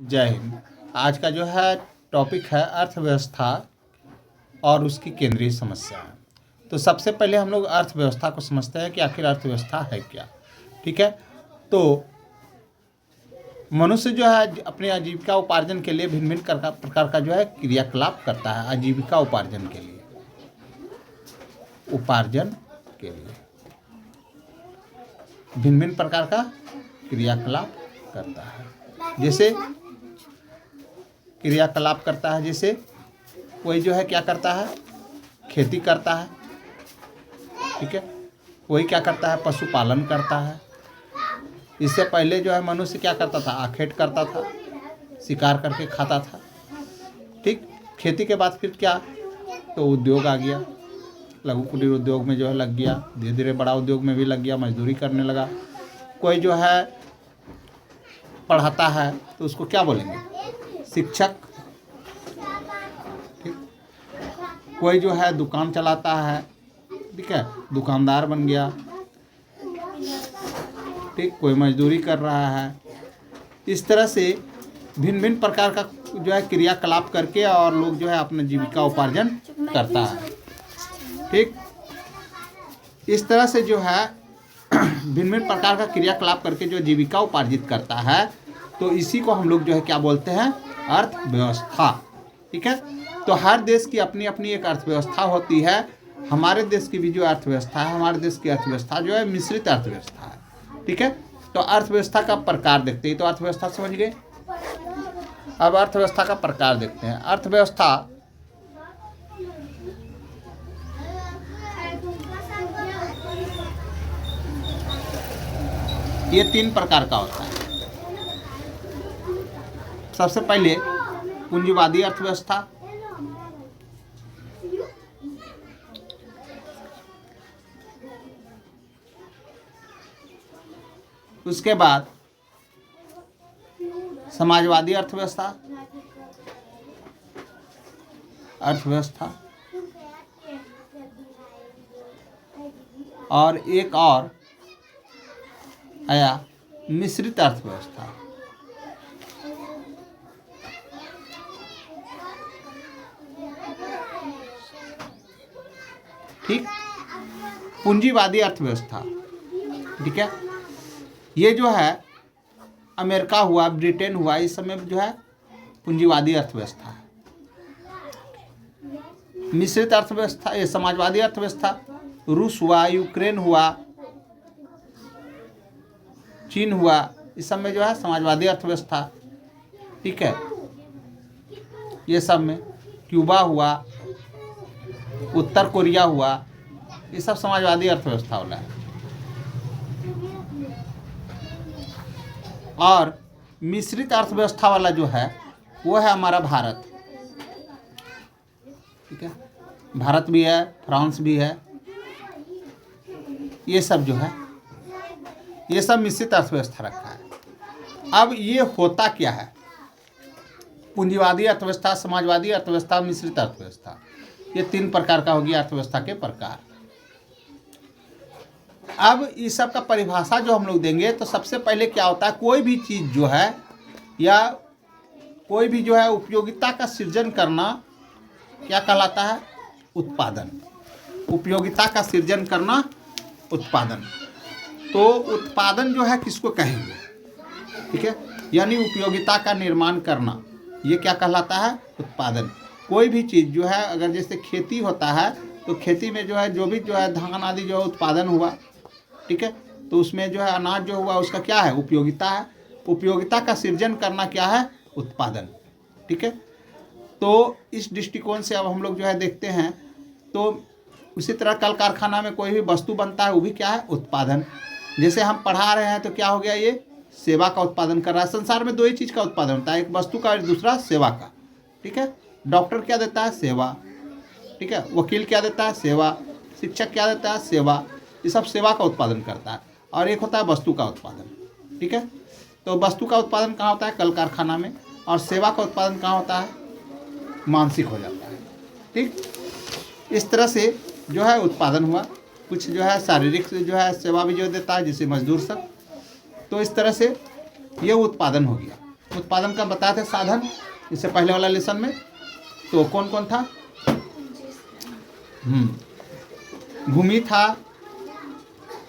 जय हिंद। आज का जो है टॉपिक है अर्थव्यवस्था और उसकी केंद्रीय समस्या। तो सबसे पहले हम लोग अर्थव्यवस्था को समझते हैं कि आखिर अर्थव्यवस्था है क्या। ठीक है, तो मनुष्य जो है अपने आजीविका उपार्जन के लिए भिन्न भिन्न प्रकार का जो है क्रियाकलाप करता है। आजीविका उपार्जन के लिए भिन्न भिन्न प्रकार का क्रियाकलाप करता है। जैसे कोई जो है क्या करता है, खेती करता है। ठीक है, कोई क्या करता है, पशुपालन करता है। इससे पहले जो है मनुष्य क्या करता था, आखेट करता था, शिकार करके खाता था। ठीक, खेती के बाद फिर क्या, तो उद्योग आ गया, लघु कुटीर उद्योग में जो है लग गया, धीरे धीरे बड़ा उद्योग में भी लग गया, मजदूरी करने लगा। कोई जो है पढ़ाता है तो उसको क्या बोलेंगे, शिक्षक। ठीक, कोई जो है दुकान चलाता है, ठीक है, दुकानदार बन गया। ठीक, कोई मजदूरी कर रहा है। इस तरह से भिन्न भिन्न प्रकार का जो है क्रियाकलाप करके और लोग जो है अपना जीविका उपार्जन करता है। ठीक, इस तरह से जो है भिन्न भिन्न प्रकार का क्रियाकलाप करके जो जीविका उपार्जित करता है, तो इसी को हम लोग जो है क्या बोलते हैं, अर्थव्यवस्था। ठीक है, तो हर देश की अपनी अपनी एक अर्थव्यवस्था होती है। हमारे देश की भी जो अर्थव्यवस्था है, हमारे देश की अर्थव्यवस्था जो है मिश्रित अर्थव्यवस्था है। ठीक है, तो अर्थव्यवस्था का प्रकार देखते हैं। तो अर्थव्यवस्था समझ गए। अब अर्थव्यवस्था का प्रकार देखते हैं। अर्थव्यवस्था ये 3 प्रकार का होता है। सबसे पहले पूंजीवादी अर्थव्यवस्था, उसके बाद समाजवादी अर्थव्यवस्था और एक और आया मिश्रित अर्थव्यवस्था। ठीक, पूंजीवादी अर्थव्यवस्था। ठीक है, ये जो है अमेरिका हुआ, ब्रिटेन हुआ, इस समय जो है पूंजीवादी अर्थव्यवस्था है। मिश्रित अर्थव्यवस्था, ये समाजवादी अर्थव्यवस्था, रूस हुआ, यूक्रेन हुआ, चीन हुआ, इस सब में जो है समाजवादी अर्थव्यवस्था। ठीक है, ये सब में क्यूबा हुआ, उत्तर कोरिया हुआ, ये सब समाजवादी अर्थव्यवस्था वाला है। और मिश्रित अर्थव्यवस्था वाला जो है वो है हमारा भारत। ठीक है, भारत भी है, फ्रांस भी है, ये सब जो है ये सब मिश्रित अर्थव्यवस्था रखा है। अब ये होता क्या है, पूंजीवादी अर्थव्यवस्था, समाजवादी अर्थव्यवस्था, मिश्रित अर्थव्यवस्था, ये 3 प्रकार का हो गया अर्थव्यवस्था के प्रकार। अब इस सब का परिभाषा जो हम लोग देंगे, तो सबसे पहले क्या होता है, कोई भी चीज़ जो है या कोई भी जो है उपयोगिता का सृजन करना क्या कहलाता है, उत्पादन। उपयोगिता का सृजन करना उत्पादन। तो उत्पादन जो है किसको कहेंगे, ठीक है, यानी उपयोगिता का निर्माण करना, ये क्या कहलाता है, उत्पादन। कोई भी चीज़ जो है, अगर जैसे खेती होता है तो खेती में जो है जो भी जो है धान आदि जो है उत्पादन हुआ, ठीक है, तो उसमें जो है अनाज जो हुआ उसका क्या है, उपयोगिता है। उपयोगिता का सृजन करना क्या है, उत्पादन। ठीक है, तो इस दृष्टिकोण से अब हम लोग जो है देखते हैं, तो उसी तरह कल कारखाना में कोई भी वस्तु बनता है, वो भी क्या है, उत्पादन। जैसे हम पढ़ा रहे हैं तो क्या हो गया, ये सेवा का उत्पादन कर रहा है। संसार में 2 ही चीज़ का उत्पादन होता है, एक वस्तु का और दूसरा सेवा का। ठीक है, डॉक्टर क्या देता है, सेवा। ठीक है, वकील क्या देता है, सेवा। शिक्षक क्या देता है, सेवा। ये सब सेवा का उत्पादन करता है। और एक होता है वस्तु का उत्पादन। ठीक है, तो वस्तु का उत्पादन कहाँ होता है, कल कारखाना में। और सेवा का उत्पादन कहाँ होता है, मानसिक हो जाता है। ठीक, इस तरह से जो है उत्पादन हुआ। कुछ जो है शारीरिक जो है सेवा भी जो देता है, जैसे मजदूर सब। तो इस तरह से ये उत्पादन हो गया। उत्पादन का बताए थे साधन इससे पहले वाला लेसन में, तो कौन कौन था? भूमि था,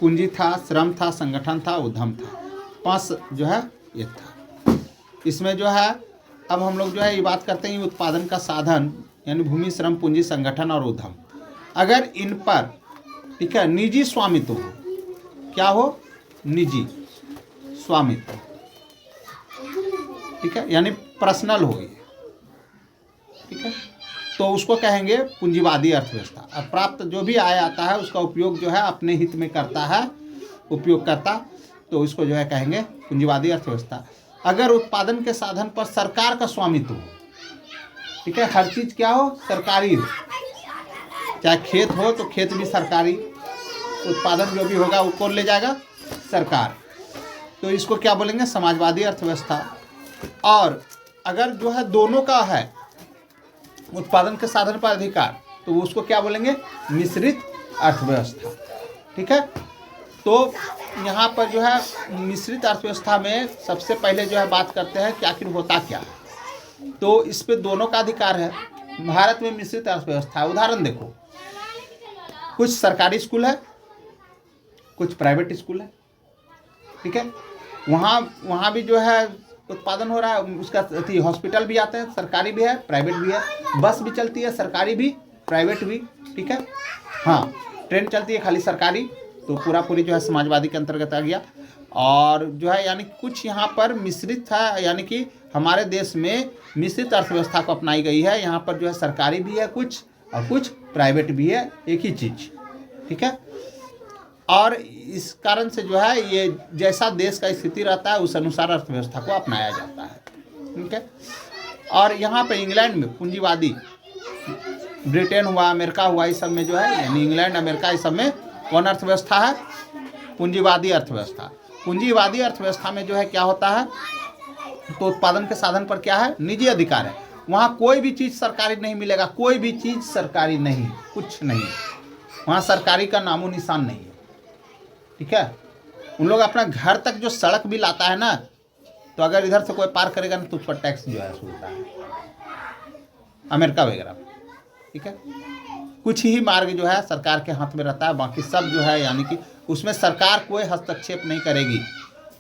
पूंजी था, श्रम था, संगठन था, उद्यम था। 5 जो है ये था। इसमें जो है अब हम लोग जो है ये बात करते हैं उत्पादन का साधन यानी भूमि, श्रम, पूंजी, संगठन और उद्यम, अगर इन पर ठीक है निजी स्वामित्व हो, क्या हो? निजी स्वामित्व, ठीक है, यानी पर्सनल हो ये, ठीक है, तो उसको कहेंगे पूंजीवादी अर्थव्यवस्था। अब प्राप्त जो भी आय आता है उसका उपयोग जो है अपने हित में करता है उपयोगकर्ता, तो इसको जो है कहेंगे पूंजीवादी अर्थव्यवस्था। अगर उत्पादन के साधन पर सरकार का स्वामित्व हो, ठीक है, हर चीज क्या हो? सरकारी हो, चाहे खेत हो तो खेत भी सरकारी, उत्पादन जो भी होगा वो कौन ले जाएगा? सरकार, तो इसको क्या बोलेंगे? समाजवादी अर्थव्यवस्था। और अगर जो है दोनों का है उत्पादन के साधन पर अधिकार, तो उसको क्या बोलेंगे? मिश्रित अर्थव्यवस्था, ठीक है। तो यहाँ पर जो है मिश्रित अर्थव्यवस्था में सबसे पहले जो है बात करते हैं कि आखिर होता क्या है, तो इस पे दोनों का अधिकार है। भारत में मिश्रित अर्थव्यवस्था है, उदाहरण देखो, कुछ सरकारी स्कूल है, कुछ प्राइवेट स्कूल है, ठीक है, वहाँ भी जो है उत्पादन हो रहा है, उसका हॉस्पिटल भी आते हैं, सरकारी भी है, प्राइवेट भी है, बस भी चलती है, सरकारी भी, प्राइवेट भी, ठीक है, हाँ, ट्रेन चलती है खाली सरकारी, तो पूरी जो है समाजवादी के अंतर्गत आ गया। और जो है यानी कुछ यहाँ पर मिश्रित था, यानी कि हमारे देश में मिश्रित अर्थव्यवस्था को अपनाई गई है। यहाँ पर जो है सरकारी भी है कुछ और कुछ प्राइवेट भी है, एक ही चीज़, ठीक है। और इस कारण से जो है ये जैसा देश का स्थिति रहता है उस अनुसार अर्थव्यवस्था को अपनाया जाता है, ठीक है। और यहाँ पे इंग्लैंड में पूंजीवादी, ब्रिटेन हुआ, अमेरिका हुआ, इस सब में जो है यानी इंग्लैंड, अमेरिका, इस सब में कौन अर्थव्यवस्था है? पूंजीवादी अर्थव्यवस्था। पूंजीवादी अर्थव्यवस्था में जो है क्या होता है, तो उत्पादन के साधन पर क्या है? निजी अधिकार है। वहाँ कोई भी चीज़ सरकारी नहीं मिलेगा, कोई भी चीज़ सरकारी नहीं, कुछ नहीं, वहाँ सरकारी का नामो निशान नहीं है, ठीक है। उन लोग अपना घर तक जो सड़क भी लाता है ना, तो अगर इधर से कोई पार करेगा ना तो उस पर टैक्स जो है सूलता है, अमेरिका वगैरह, ठीक है। कुछ ही मार्ग जो है सरकार के हाथ में रहता है, बाकी सब जो है यानी कि उसमें सरकार कोई हस्तक्षेप नहीं करेगी।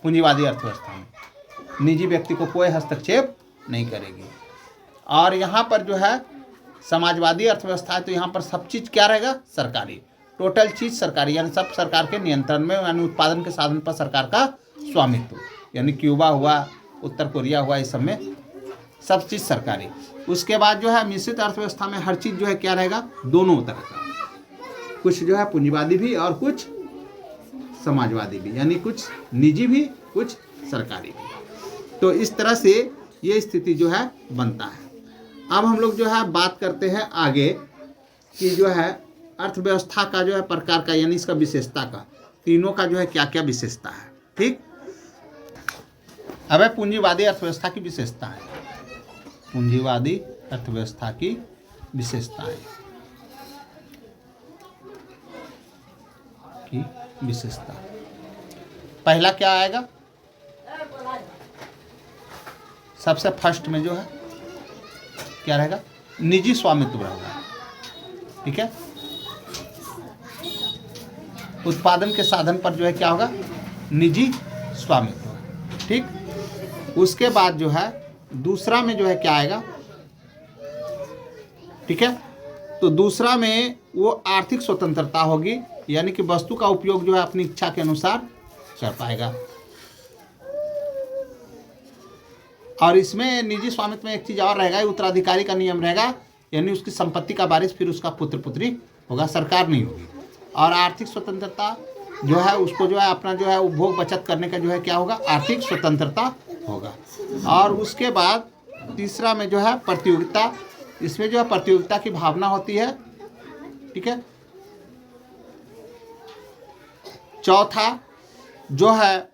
पूंजीवादी अर्थव्यवस्था में निजी व्यक्ति को कोई हस्तक्षेप नहीं करेगी। और यहाँ पर जो है समाजवादी अर्थव्यवस्था है, तो यहाँ पर सब चीज़ क्या रहेगा? सरकारी, टोटल चीज़ सरकारी, यानी सब सरकार के नियंत्रण में, यानी उत्पादन के साधन पर सरकार का स्वामित्व, यानी क्यूबा हुआ, उत्तर कोरिया हुआ, इस सब में सब चीज़ सरकारी। उसके बाद जो है मिश्रित अर्थव्यवस्था में हर चीज़ जो है क्या रहेगा? दोनों तरह का, कुछ जो है पूंजीवादी भी और कुछ समाजवादी भी, यानी कुछ निजी भी कुछ सरकारी भी। तो इस तरह से ये स्थिति जो है बनता है। अब हम लोग जो है बात करते हैं आगे कि जो है अर्थव्यवस्था का जो है प्रकार का, यानी इसका विशेषता का, तीनों का जो है क्या क्या विशेषता है, ठीक। अब है पूंजीवादी अर्थव्यवस्था की विशेषता है, पूंजीवादी अर्थव्यवस्था की विशेषताएं की विशेषता। पहला क्या आएगा? सबसे फर्स्ट में जो है क्या रहेगा? निजी स्वामित्व रहेगा, ठीक है। उत्पादन के साधन पर जो है क्या होगा? निजी स्वामित्व, ठीक। उसके बाद जो है दूसरा में जो है क्या आएगा, ठीक है। तो दूसरा में वो आर्थिक स्वतंत्रता होगी, यानी कि वस्तु का उपयोग जो है अपनी इच्छा के अनुसार कर पाएगा। और इसमें निजी स्वामित्व में एक चीज़ और रहेगा, उत्तराधिकारी का नियम रहेगा, यानी उसकी संपत्ति का वारिस फिर उसका पुत्र पुत्री होगा, सरकार नहीं होगी। और आर्थिक स्वतंत्रता जो है उसको जो है अपना जो है उपभोग बचत करने का जो है क्या होगा? आर्थिक स्वतंत्रता होगा। और उसके बाद तीसरा में जो है प्रतियोगिता, इसमें जो है प्रतियोगिता की भावना होती है, ठीक है। चौथा जो है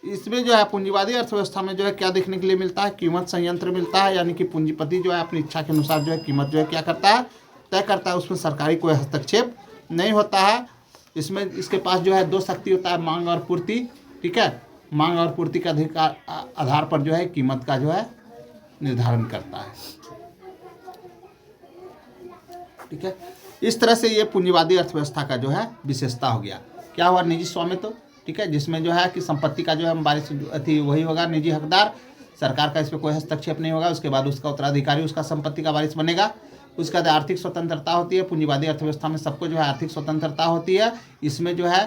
इसमें जो है पूंजीवादी अर्थव्यवस्था में जो है क्या देखने के लिए मिलता है? कीमत संयंत्र मिलता है, यानी कि पूंजीपति जो है अपनी इच्छा के अनुसार जो है कीमत जो है क्या करता है? तय करता है। उसमें सरकारी कोई हस्तक्षेप नहीं होता है। इसमें इसके पास जो है दो शक्ति होता है, मांग और पूर्ति, ठीक है। मांग और पूर्ति के अधिकार आधार पर जो है कीमत का जो है निर्धारण करता है। ठीक है, इस तरह से ये पूंजीवादी अर्थव्यवस्था का जो है विशेषता हो गया। क्या हुआ? निजी स्वामित्व। ठीक है, जिसमें जो है कि संपत्ति का जो है वारिस वही होगा, निजी हकदार, सरकार का इसमें कोई हस्तक्षेप नहीं होगा। उसके बाद उसका उत्तराधिकारी उसका संपत्ति का वारिस बनेगा। उसके बाद आर्थिक स्वतंत्रता होती है। पूंजीवादी अर्थव्यवस्था में सबको जो है आर्थिक स्वतंत्रता होती है। इसमें जो है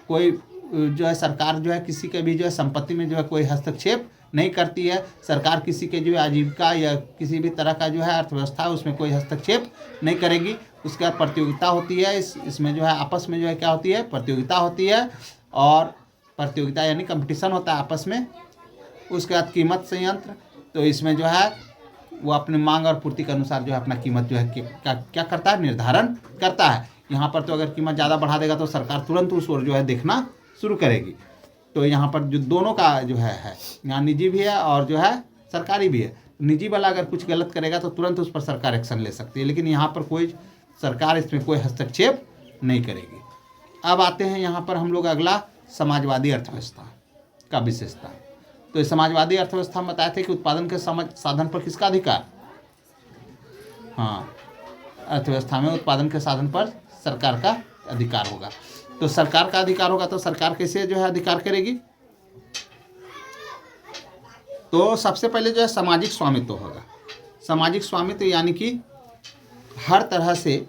कोई जो है सरकार जो है किसी के भी जो है संपत्ति में जो है कोई हस्तक्षेप नहीं करती है। सरकार किसी के जो है आजीविका या किसी भी तरह का जो है अर्थव्यवस्था उसमें कोई हस्तक्षेप नहीं करेगी। उसके बाद प्रतियोगिता होती है। इसमें जो है आपस में जो है क्या होती है? प्रतियोगिता होती है। और प्रतियोगिता यानी कंपटीशन होता है आपस में। उसके बाद कीमत संयंत्र, तो इसमें जो है वो अपने मांग और पूर्ति के अनुसार जो है अपना कीमत जो है क्या करता है? निर्धारण करता है। यहाँ पर तो अगर कीमत ज़्यादा बढ़ा देगा तो सरकार तुरंत उस ओर जो है देखना शुरू करेगी। तो यहाँ पर जो दोनों का जो है यहाँ निजी भी है और जो है सरकारी भी है। निजी वाला अगर कुछ गलत करेगा तो तुरंत उस पर सरकार एक्शन ले सकती है, लेकिन यहाँ पर कोई सरकार इसमें कोई हस्तक्षेप नहीं करेगी। अब आते हैं यहाँ पर हम लोग अगला समाजवादी अर्थव्यवस्था का विशेषता। तो इस समाजवादी अर्थव्यवस्था में बताए थे कि उत्पादन के साधन पर किसका अधिकार? हाँ, अर्थव्यवस्था में उत्पादन के साधन पर सरकार का अधिकार होगा। तो सरकार का अधिकार होगा तो सरकार कैसे जो है अधिकार करेगी? तो सबसे पहले जो है सामाजिक स्वामित्व होगा। सामाजिक स्वामित्व यानी कि हर तरह से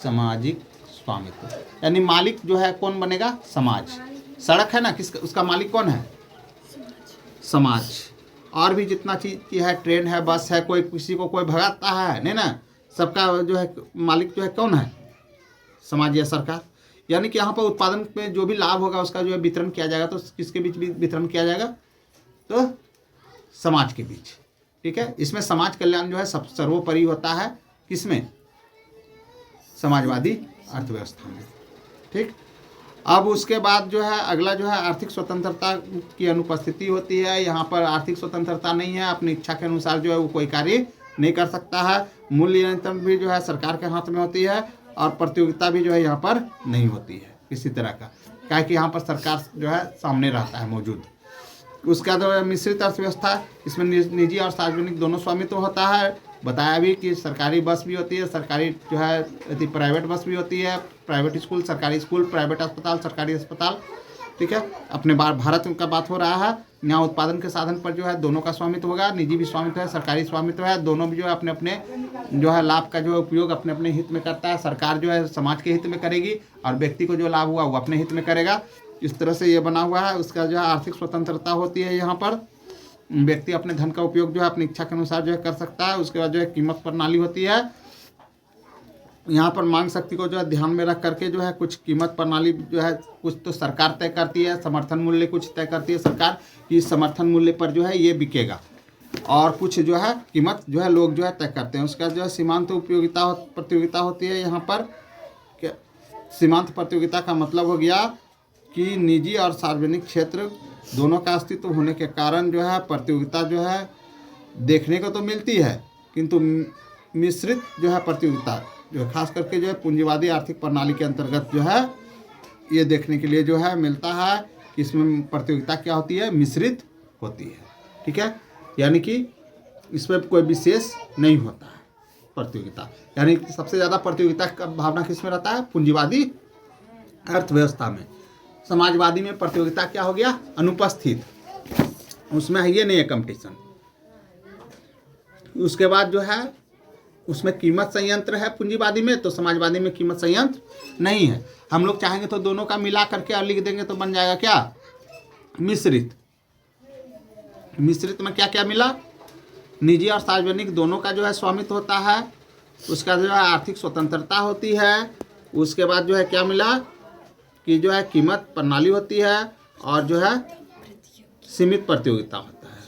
सामाजिक स्वामित्व यानी मालिक जो है कौन बनेगा? समाज। सड़क है ना, किसका उसका मालिक कौन है? समाज। और भी जितना चीज़ की है, ट्रेन है, बस है, कोई किसी को कोई भगाता है नहीं ना, सबका जो है मालिक जो है कौन है? समाज या सरकार। यानी कि यहाँ पर उत्पादन में जो भी लाभ होगा उसका जो है वितरण किया जाएगा। तो किसके बीच वितरण किया जाएगा? तो समाज के बीच। ठीक है, इसमें समाज कल्याण जो है सब सर्वोपरि होता है। किसमें? समाजवादी अर्थव्यवस्था में। ठीक, अब उसके बाद जो है अगला जो है आर्थिक स्वतंत्रता की अनुपस्थिति होती है। यहाँ पर आर्थिक स्वतंत्रता नहीं है, अपनी इच्छा के अनुसार जो है वो कोई कार्य नहीं कर सकता है। मूल्य नियंत्रण भी जो है सरकार के हाथ में होती है और प्रतियोगिता भी जो है यहाँ पर नहीं होती है किसी तरह का, क्या कि यहाँ पर सरकार जो है सामने रहता है मौजूद। उसका जो है मिश्रित अर्थव्यवस्था, इसमें निजी और सार्वजनिक दोनों स्वामित्व होता है। बताया भी कि सरकारी बस भी होती है, सरकारी जो है प्राइवेट बस भी होती है, प्राइवेट स्कूल, सरकारी स्कूल, प्राइवेट अस्पताल, सरकारी अस्पताल। ठीक है, अपने भारत का बात हो रहा है। यहाँ उत्पादन के साधन पर जो है दोनों का स्वामित्व होगा। निजी भी स्वामित्व है, सरकारी स्वामित्व है। दोनों भी जो है अपने अपने जो है लाभ का जो है उपयोग अपने अपने हित में करता है। सरकार जो है समाज के हित में करेगी और व्यक्ति को जो लाभ हुआ वो अपने हित में करेगा। इस तरह से ये बना हुआ है। उसका जो है आर्थिक स्वतंत्रता होती है। यहाँ पर व्यक्ति अपने धन का उपयोग जो है अपनी इच्छा के अनुसार जो है कर सकता है। उसके बाद जो है कीमत प्रणाली होती है। यहाँ पर मांग शक्ति को जो है ध्यान में रख करके जो है कुछ कीमत प्रणाली जो है कुछ तो सरकार तय करती है, समर्थन मूल्य कुछ तय करती है सरकार कि समर्थन मूल्य पर जो है ये बिकेगा, और कुछ जो है कीमत जो है लोग जो है तय करते हैं। उसका जो है सीमांत प्रतियोगिता होती है। यहाँ पर सीमांत प्रतियोगिता का मतलब हो गया कि निजी और सार्वजनिक क्षेत्र दोनों का अस्तित्व होने के कारण जो है प्रतियोगिता जो है देखने को तो मिलती है, किंतु मिश्रित जो है प्रतियोगिता जो है खास करके जो है पूंजीवादी आर्थिक प्रणाली के अंतर्गत जो है ये देखने के लिए जो है मिलता है कि इसमें प्रतियोगिता क्या होती है? मिश्रित होती है। ठीक है, यानी कि इसमें कोई विशेष नहीं होता है प्रतियोगिता। यानी सबसे ज़्यादा प्रतियोगिता का भावना किस में रहता है? पूंजीवादी अर्थव्यवस्था में। समाजवादी में प्रतियोगिता क्या हो गया? अनुपस्थित, उसमें ये नहीं है कंपटीशन। उसके बाद जो है उसमें कीमत संयंत्र है पूंजीवादी में, तो समाजवादी में कीमत संयंत्र नहीं है। हम लोग चाहेंगे तो दोनों का मिला करके और लिख देंगे तो बन जाएगा क्या? मिश्रित। मिश्रित में क्या क्या मिला? निजी और सार्वजनिक दोनों का जो है स्वामित्व होता है। उसका जो है आर्थिक स्वतंत्रता होती है। उसके बाद जो है क्या मिला कि जो है कीमत प्रणाली होती है और जो है सीमित प्रतियोगिता होता है।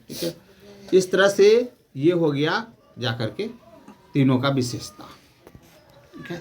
ठीक है, इस तरह से ये हो गया जाकर के तीनों का विशेषता। ठीक है।